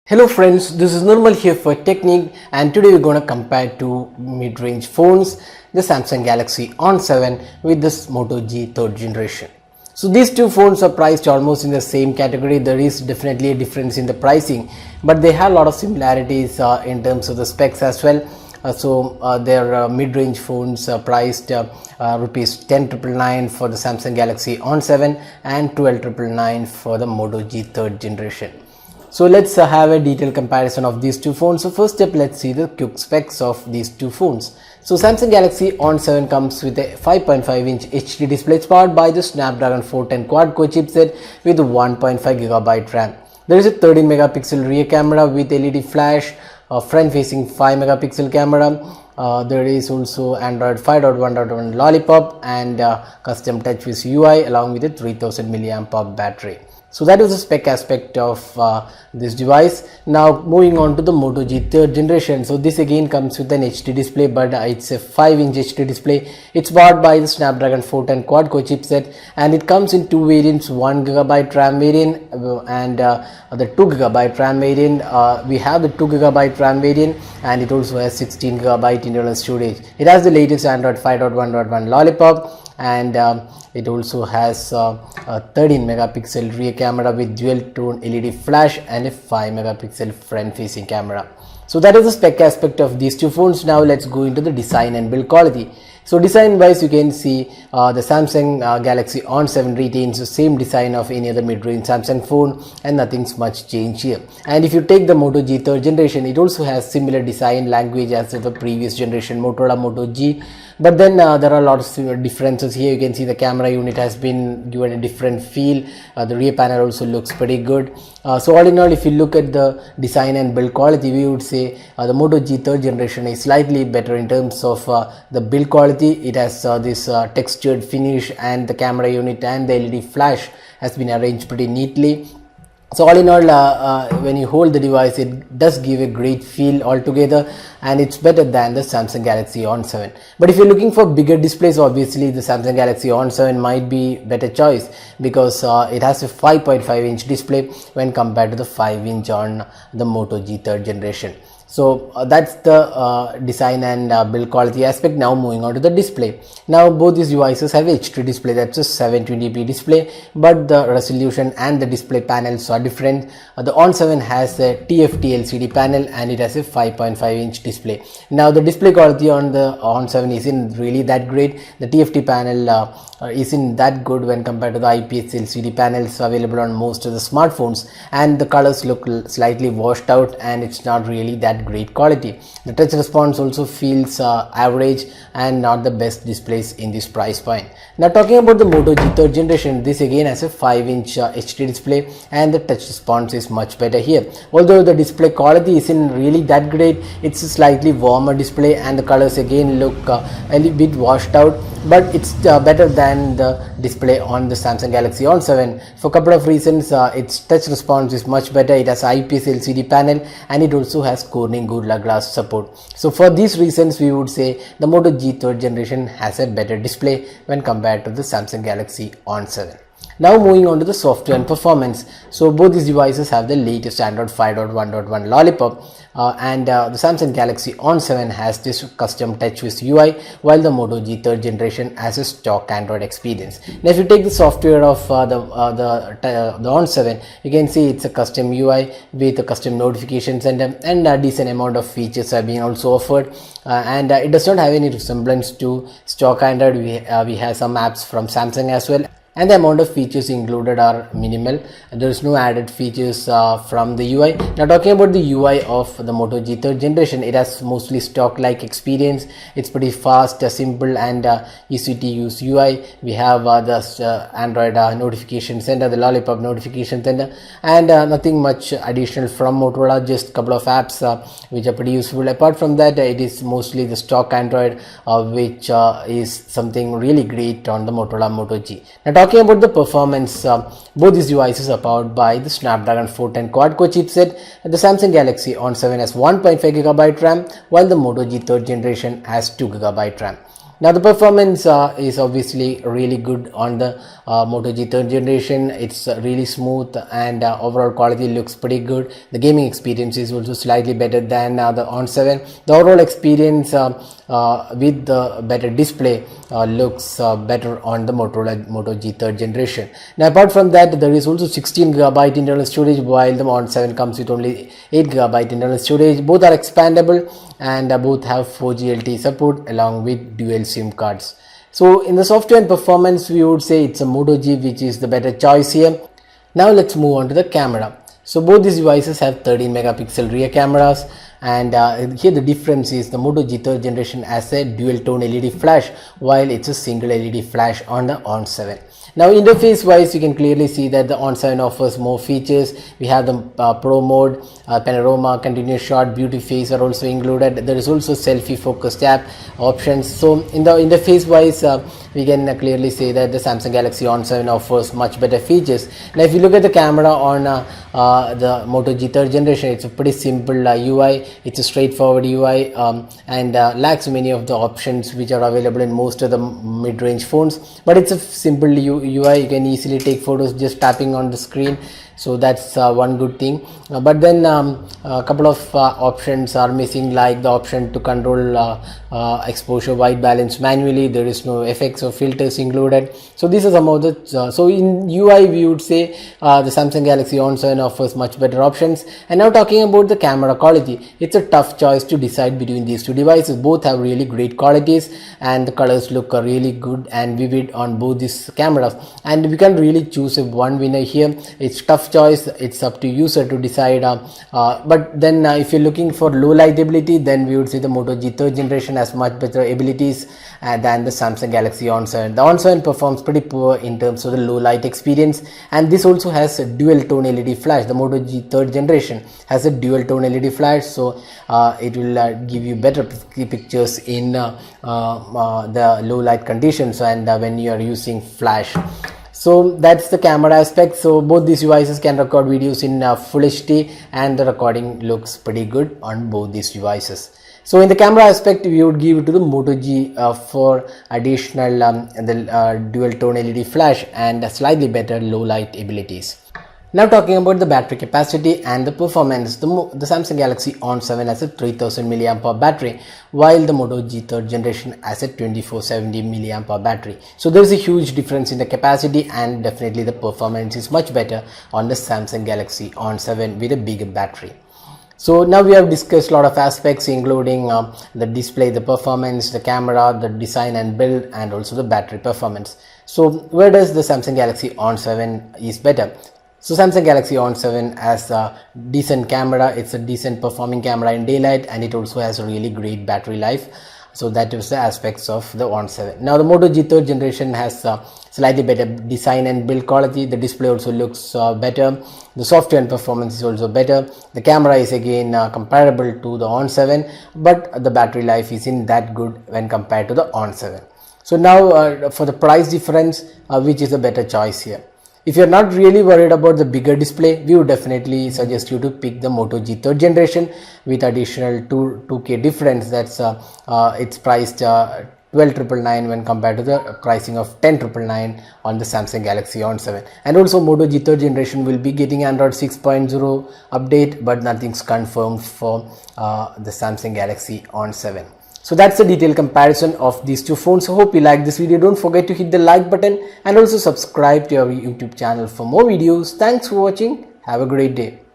Hello friends, this is Nirmal here for Technique, and today we're going to compare two mid-range phones, the Samsung Galaxy On 7 with this Moto G 3rd generation. So these two phones are priced almost in the same category. There is definitely a difference in the pricing, but they have a lot of similarities in terms of the specs as well. Their mid-range phones are priced rupees 10,999 for the Samsung Galaxy On 7 and 12,999 for the Moto G 3rd generation. So let's have a detailed comparison of these two phones. So first step, let's see the quick specs of these two phones. So Samsung Galaxy On 7 comes with a 5.5-inch HD display. It's powered by the Snapdragon 410 quad-core chipset with 1.5GB RAM. There is a 13 megapixel rear camera with LED flash, a front-facing 5 megapixel camera. There is also Android 5.1.1 Lollipop and custom TouchWiz UI along with a 3000 mAh battery. So that is the spec aspect of this device. Now moving on to the Moto G 3rd generation. So this again comes with an HD display, but it's a 5-inch HD display. It's powered by the Snapdragon 410 quad-core chipset, and it comes in two variants: 1GB RAM variant and the 2GB RAM variant. We have the 2GB RAM variant, and it also has 16GB internal storage. It has the latest Android 5.1.1 Lollipop, and it also has a 13 megapixel rear camera with dual tone LED flash and a 5 megapixel front facing camera. So that is the spec aspect of these two phones. Now let's go into the design and build quality. So design wise, you can see the Samsung Galaxy On 7 retains the same design of any other mid-range Samsung phone, and nothing's much change here. And if you take the Moto G 3rd generation, it also has similar design language as the previous generation Motorola Moto G. But then there are a lot of differences here. You can see the camera unit has been given a different feel. The rear panel also looks pretty good. So all in all, if you look at the design and build quality, we would say the Moto G 3rd generation is slightly better in terms of the build quality. It has this textured finish, and the camera unit and the LED flash has been arranged pretty neatly. So all in all, when you hold the device, it does give a great feel altogether, and it's better than the Samsung Galaxy On 7. But if you're looking for bigger displays, obviously the Samsung Galaxy On 7 might be better choice, because it has a 5.5-inch display when compared to the 5-inch on the Moto G 3rd generation. So that's the design and build quality aspect. Now moving on to the display. Now both these devices have HD display, that's a 720p display, but the resolution and the display panels are different. The On 7 has a TFT LCD panel, and it has a 5.5-inch display. Now the display quality on the On 7 isn't really that great. The TFT panel isn't that good when compared to the IPS LCD panels available on most of the smartphones, and the colors look slightly washed out, and it's not really that great quality. The touch response also feels average and not the best displays in this price point. Now talking about the Moto G 3rd generation, this again has a 5-inch HD display, and the touch response is much better here. Although the display quality isn't really that great, it's a slightly warmer display, and the colors again look a little bit washed out, but it's better than the display on the Samsung Galaxy On 7 for a couple of reasons. Its touch response is much better. It has IPS LCD panel, and it also has Corning Gorilla Glass support. So for these reasons, we would say the Moto G 3rd generation has a better display when compared to the Samsung Galaxy On 7. Now moving on to the software and performance. So both these devices have the latest Android 5.1.1 Lollipop, and the Samsung Galaxy On 7 has this custom TouchWiz UI, while the Moto G 3rd generation has a stock Android experience. Now if you take the software of the On 7, you can see it's a custom UI with a custom notification center, and a decent amount of features are being also offered, and it does not have any resemblance to stock Android. We have some apps from Samsung as well, and the amount of features included are minimal. There is no added features from the UI. Now talking about the UI of the Moto G 3rd generation, it has mostly stock like experience. It's pretty fast, simple, and easy to use UI. We have the Android notification center, the Lollipop notification center, and nothing much additional from Motorola, just a couple of apps which are pretty useful. Apart from that, it is mostly the stock Android, which is something really great on the Motorola Moto G. Now talking about the performance, both these devices are powered by the Snapdragon 410 quad-core chipset. The Samsung Galaxy On 7 has 1.5GB RAM, while the Moto G 3rd generation has 2GB RAM. Now the performance is obviously really good on the Moto G third generation. It's really smooth, and overall quality looks pretty good. The gaming experience is also slightly better than the On 7. The overall experience with the better display looks better on the Motorola Moto G third generation. Now apart from that, there is also 16GB internal storage, while the On 7 comes with only 8GB internal storage. Both are expandable, and both have 4G LTE support along with dual SIM cards. So in the software and performance, we would say it's a Moto G which is the better choice here. Now let's move on to the camera. So both these devices have 13 megapixel rear cameras, and here the difference is the Moto G third generation has a dual tone LED flash, while it's a single LED flash on the On 7. Now interface wise, you can clearly see that the On 7 offers more features. We have the Pro mode, panorama, continuous shot, beauty face are also included. There is also selfie focused app options. So in the interface wise, we can clearly say that the Samsung Galaxy On 7 offers much better features. Now if you look at the camera on the Moto G third generation, it's a pretty simple UI. It's a straightforward UI and lacks many of the options which are available in most of the mid-range phones, but it's a simple UI. You can easily take photos just tapping on the screen, so that's one good thing. But then a couple of options are missing, like the option to control exposure white balance manually. There is no effects or filters included. So these are some of the so in UI we would say the Samsung Galaxy On 7 offers much better options. And now talking about the camera quality, it's a tough choice to decide between these two devices. Both have really great qualities, and the colors look really good and vivid on both these cameras, and we can really choose one winner here. It's tough choice, it's up to user to decide, but then if you're looking for low light ability, then we would say the Moto G third generation has much better abilities than the Samsung Galaxy On 7. The On 7 performs pretty poor in terms of the low light experience, and this also has a dual tone LED flash. The Moto G third generation has a dual tone LED flash, so it will give you better pictures in the low light conditions and when you are using flash. So that's the camera aspect. So both these devices can record videos in full HD, and the recording looks pretty good on both these devices. So in the camera aspect, we would give it to the Moto G for additional dual tone LED flash and slightly better low light abilities. Now talking about the battery capacity and the performance, the Samsung Galaxy On 7 has a 3000 mAh battery, while the Moto G third generation has a 2470 mAh battery. So there is a huge difference in the capacity, and definitely the performance is much better on the Samsung Galaxy On 7 with a bigger battery. So now we have discussed a lot of aspects, including the display, the performance, the camera, the design and build, and also the battery performance. So where does the Samsung Galaxy On 7 is better? So Samsung Galaxy On 7 has a decent camera. It's a decent performing camera in daylight, and it also has a really great battery life. So that is the aspects of the On 7. Now the Moto G third generation has slightly better design and build quality. The display also looks better. The software and performance is also better. The camera is again comparable to the On 7, but the battery life isn't that good when compared to the On 7. So now for the price difference, which is a better choice here? If you're not really worried about the bigger display, we would definitely suggest you to pick the Moto G third generation with additional 2K difference. That's it's priced 12,999 when compared to the pricing of 10,999 on the Samsung Galaxy On 7. And also Moto G third generation will be getting Android 6.0 update, but nothing's confirmed for the Samsung Galaxy On 7. So that's the detailed comparison of these two phones. I hope you like this video. Don't forget to hit the like button and also subscribe to our YouTube channel for more videos. Thanks for watching. Have a great day.